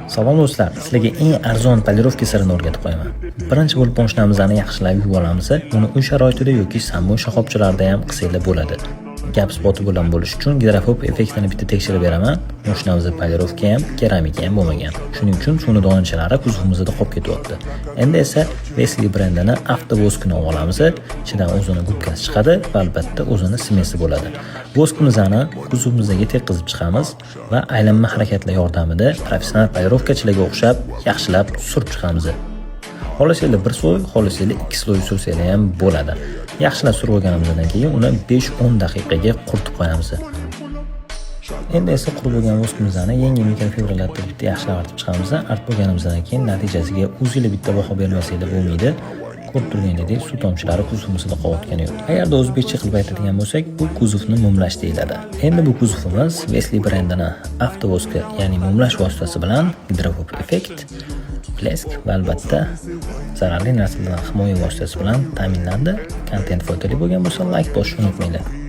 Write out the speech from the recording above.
Salom do'stlar, sizlarga eng arzon polirovka sirini o'rgatib qo'yaman. Birinchi bo'lib mashinamizni yaxshilab yuvib olamiz. Buni uy sharoitida yoki sambo shoxobchalarda ham qilsanglar bo'ladi. Gap spoti bilan bo'lish uchun gidrofob effektini bitta tekshirib beraman. Mashinamizda polirovka ham, keramika ham bo'lmagan. Shuning uchun suvni donachalari kuzovimizda qolib ketyapti. Endi esa Wesley brendini avtovoskini olamiz. Ichidan o'zini gubkasi chiqadi va albatta o'zini simesi bo'ladi. Voskimizni kuzovimizga tekkizib chiqamiz va aylanma harakatlar yordamida professional polirovkachilarga o'xshab yaxshilab surib chiqamiz. Xohlasanglar bir sloy, xohlasanglar 2 sloy sursanglar ham bo'ladi. Yaxshilab surib olganimizdan keyin uni 5-10 daqiqaga quritib qo'yamiz. Endi esa qurib bo'lgan voskimizni yengil mikrofibralarga bitta yaxshilab artib chiqamiz. Artib bo'lganimizdan keyin natijasiga o'zingizlar bitta baho bermasanglar bo'lmaydi. Ko'rib turganingizdek suv tomchilari kuzovimizda qolayotgani yo'q. Agarda o'zbekcha qilib aytadigan bo'lsak, bu kuzovni mumlash deyiladi. Endi bu kuzovimiz Wesley brendining avtovoska, ya'ni mumlash vositasi bilan gidrofob effekt, blesk va albatta zararli narsalardan himoya vositasi bilan ta'minlandi. Kontent foydali bo'lgan bo'lsa, like bosishni unutmanglar.